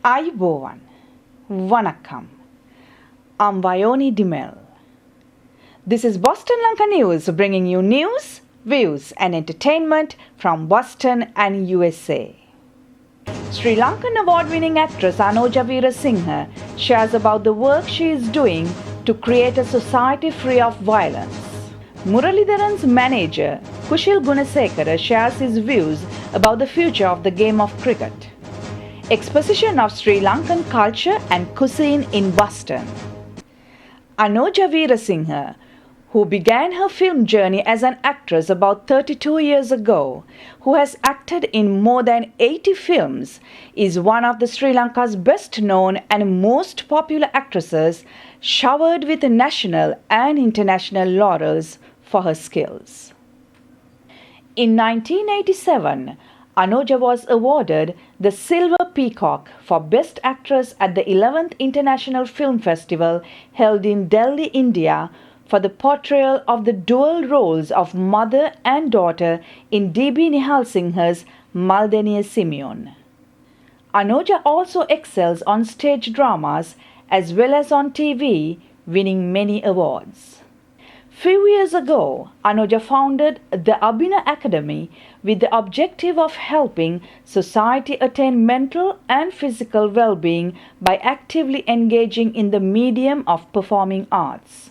Ayubowan, Vanakkam. I'm Vayoni Dimel. This is Boston Lanka News, bringing you news, views, and entertainment from Boston and USA. Sri Lankan award-winning actress Anoja Weerasinghe shares about the work she is doing to create a society free of violence. Muralitharan's manager Kushil Gunasekera shares his views about the future of the game of cricket. Exposition of Sri Lankan culture and cuisine in Boston. Anoja Weerasinghe, who began her film journey as an actress about 32 years ago, who has acted in more than 80 films, is one of the Sri Lanka's best known and most popular actresses, showered with national and international laurels for her skills. In 1987, Anoja was awarded the Silver Peacock for Best Actress at the 11th International Film Festival held in Delhi, India, for the portrayal of the dual roles of mother and daughter in D.B. Nihalsinghe's Maldeniya Simeon. Anoja also excels on stage dramas as well as on TV, winning many awards. Few years ago, Anoja founded the Abhina Academy with the objective of helping society attain mental and physical well-being by actively engaging in the medium of performing arts.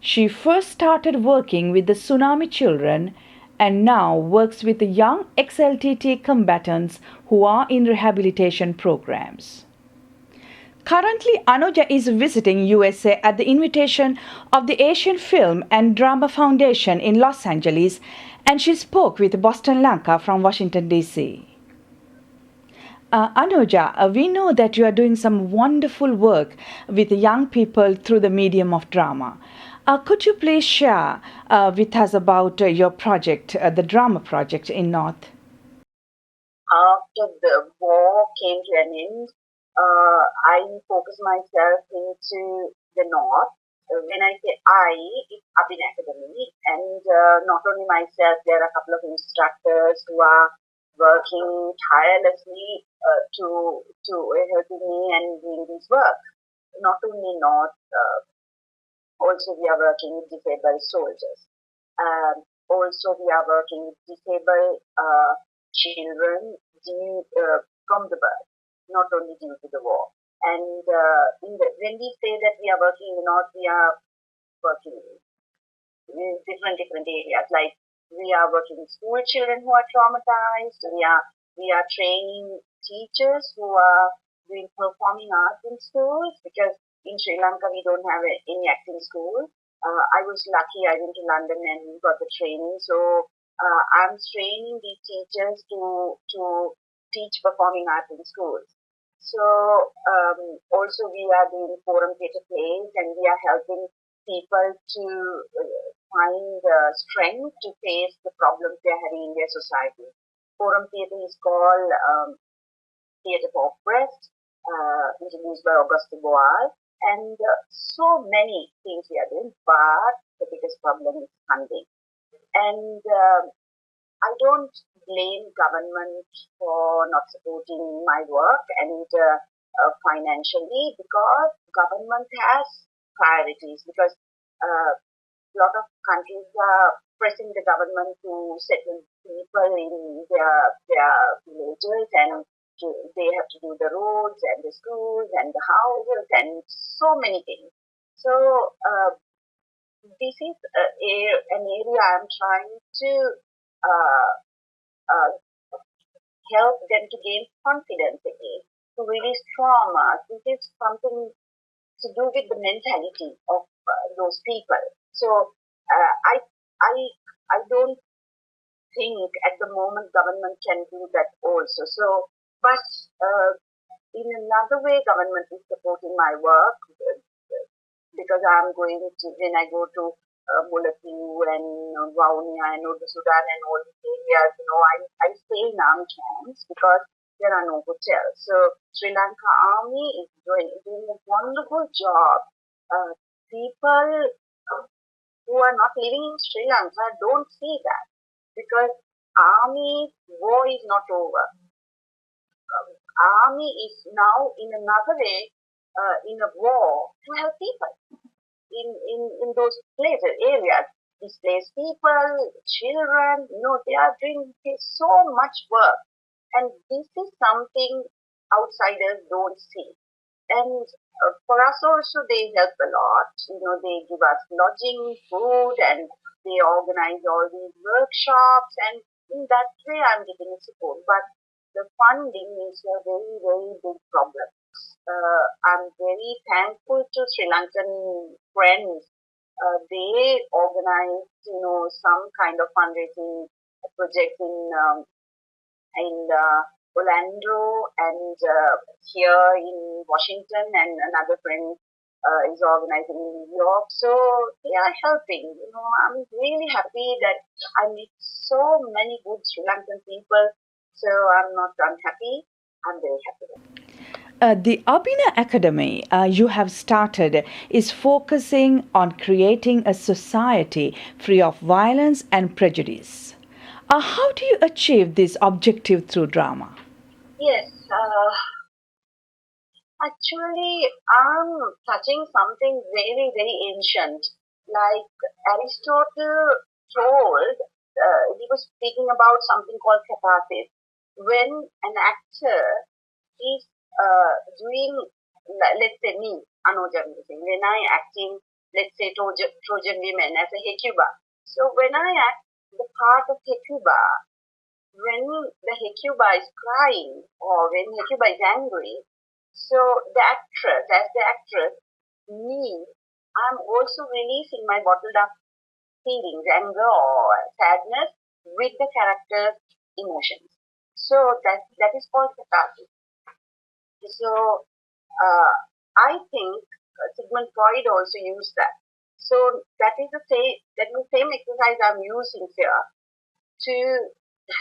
She first started working with the tsunami children and now works with the young XLTT combatants who are in rehabilitation programs. Currently, Anoja is visiting USA at the invitation of the Asian Film and Drama Foundation in Los Angeles, and she spoke with Boston Lanka from Washington, D.C. Anoja, we know that you are doing some wonderful work with young people through the medium of drama. Could you please share with us about your project, the drama project in North? After the war came to an end, I focused myself into the north. When I say I, it's Abin Academy, and not only myself, there are a couple of instructors who are working tirelessly to helping me and doing this work. Not only north, also we are working with disabled soldiers. Also we are working with disabled children from the birth, not only due to the war. And when we say that we are working in the north, we are working in different areas. Like we are working with school children who are traumatized. We are training teachers who are doing performing arts in schools, because in Sri Lanka we don't have any acting school. I was lucky. I went to London and got the training. So I'm training these teachers to teach performing arts in schools. So also we are doing forum theatre plays, and we are helping people to find strength to face the problems they're having in their society. Forum theatre is called Theatre for Oppressed, introduced by Auguste Boal, and so many things we are doing, but the biggest problem is funding. And I don't blame government for not supporting my work and financially, because government has priorities, because a lot of countries are pressing the government to settle people in their villages, and they have to do the roads and the schools and the houses and so many things. So this is an area I'm trying to uh, uh, help them to gain confidence again, to release trauma. This is something to do with the mentality of those people. So I don't think at the moment government can do that also. So, but in another way, government is supporting my work, because I'm going to, when I go to Mulatu and Vaunia and Sudan and all these areas, I stay in army camps because there are no hotels. So Sri Lanka Army is doing a wonderful job. People who are not living in Sri Lanka don't see that, because army war is not over. army is now in another way in a war to help people in those places, areas. Displaced people, children, they are doing so much work. And this is something outsiders don't see. And for us also, they help a lot. They give us lodging, food, and they organize all these workshops. And in that way, I'm getting support. But the funding is a very, very big problem. I'm very thankful to Sri Lankan friends. They organized, some kind of fundraising project in Orlando and here in Washington, and another friend is organizing in New York. So they are helping. I'm really happy that I meet so many good Sri Lankan people. So I'm not unhappy. I'm very happy. The Abhina Academy you have started is focusing on creating a society free of violence and prejudice. How do you achieve this objective through drama? Yes, actually, I'm touching something very, very ancient. Like Aristotle told, he was speaking about something called catharsis. When an actor is doing, let's say me, Anoja Weerasinghe, when I acting, let's say Trojan women as a Hecuba. So when I act the part of Hecuba, when the Hecuba is crying or when Hecuba is angry, so as the actress, me, I'm also releasing my bottled up feelings, anger or sadness with the character's emotions. So that is called catharsis. So I think Sigmund Freud also used that. So that is the same exercise I'm using here to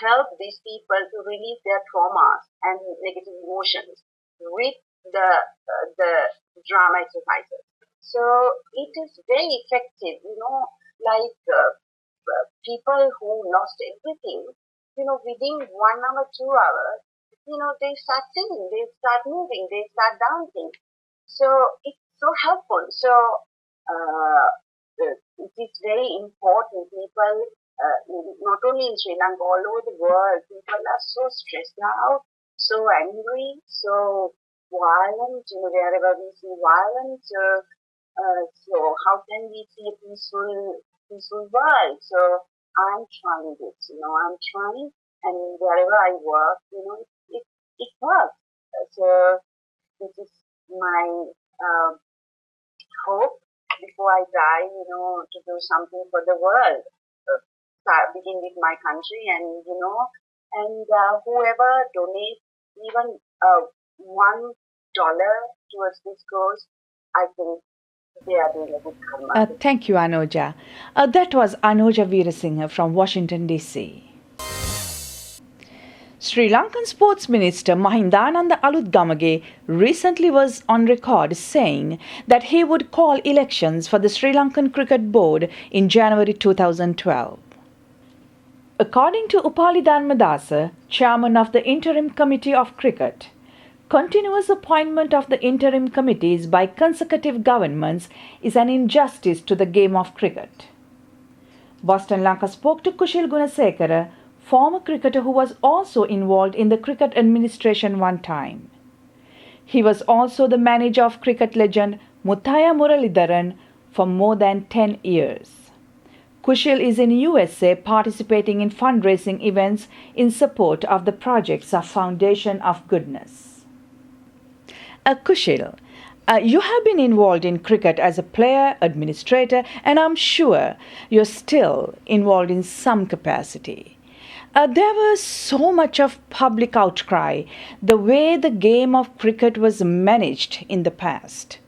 help these people to release their traumas and negative emotions with the drama exercises. So it is very effective, like people who lost everything, within 1 hour, 2 hours, they start singing, they start moving, they start dancing. So it's so helpful. So uh, it is very important. People, not only in Sri Lanka, all over the world, people are so stressed out, so angry, so violent. Wherever we see violence, so how can we see a peaceful world? So I'm trying this. I'm trying, and wherever I work, it works. So this is my uh, hope before I die, to do something for the world. Begin with my country, and whoever donates even $1 towards this cause, I think they are doing a good karma. Thank you, Anoja. That was Anoja Weerasinghe from Washington, D.C. Sri Lankan Sports Minister Mahindananda Alutgamage recently was on record saying that he would call elections for the Sri Lankan Cricket Board in January 2012. According to Upali Dharmadasa, chairman of the Interim Committee of Cricket, continuous appointment of the interim committees by consecutive governments is an injustice to the game of cricket. Boston Lanka spoke to Kushil Gunasekera, former cricketer who was also involved in the cricket administration one time. He was also the manager of cricket legend Muthaya Muralitharan for more than 10 years. Kushil is in USA participating in fundraising events in support of the projects of Foundation of Goodness. Kushil, you have been involved in cricket as a player, administrator, and I'm sure you're still involved in some capacity. There was so much of public outcry the way the game of cricket was managed in the past.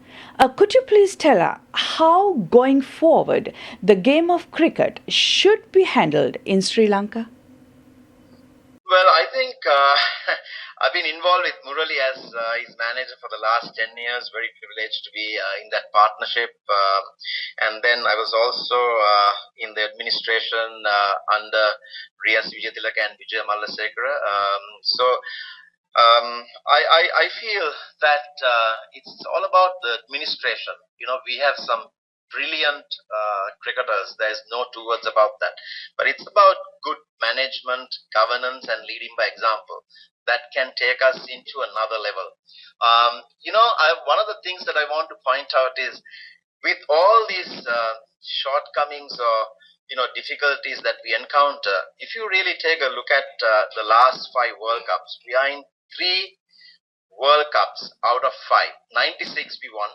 Could you please tell us how, going forward, the game of cricket should be handled in Sri Lanka? Well, I think I've been involved with Murali as his manager for the last 10 years. Very privileged to be in that partnership. And then I was also in the administration under Rias Vijayatilaka and Vijay Mallasekara. So I feel that it's all about the administration. We have some brilliant cricketers. There's no two words about that. But it's about good management, governance, and leading by example that can take us into another level. One of the things that I want to point out is with all these shortcomings or difficulties that we encounter, if you really take a look at the last 5 World Cups, we are in 3 World Cups out of 5. 96 we won,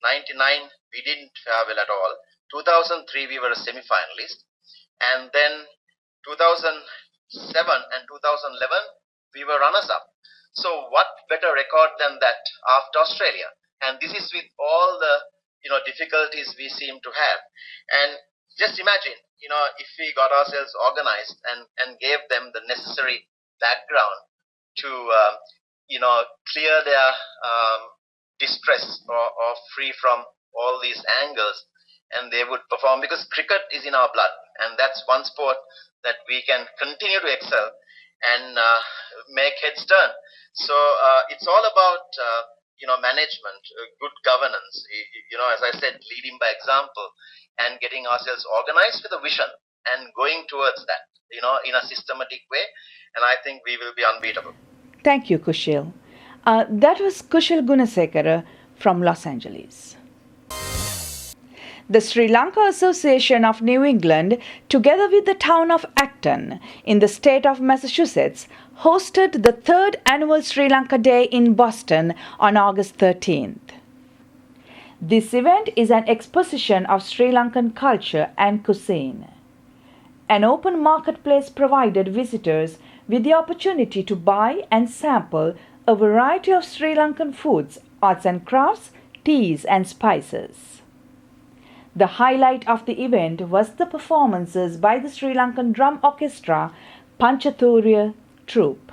99 we didn't fare well at all, 2003 we were a semi-finalist, and then 2007 and 2011 we were runners-up. So what better record than that after Australia? And this is with all the difficulties we seem to have. And just imagine, if we got ourselves organized and gave them the necessary background to clear their distress or free from all these angers, and they would perform, because cricket is in our blood, and that's one sport that we can continue to excel and make heads turn. So it's all about management, good governance, as I said, leading by example and getting ourselves organized with a vision and going towards that, in a systematic way, and I think we will be unbeatable. Thank you, Kushil. That was Kushil Gunasekera from Los Angeles. The Sri Lanka Association of New England, together with the town of Acton in the state of Massachusetts, hosted the 3rd annual Sri Lanka Day in Boston on August 13th. This event is an exposition of Sri Lankan culture and cuisine. An open marketplace provided visitors with the opportunity to buy and sample a variety of Sri Lankan foods, arts and crafts, teas and spices. The highlight of the event was the performances by the Sri Lankan drum orchestra Panchathurya troupe.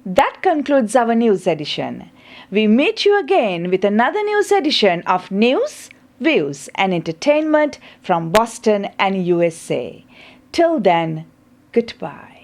That concludes our news edition. We meet you again with another news edition of news, views, and entertainment from Boston and USA. Till then, goodbye.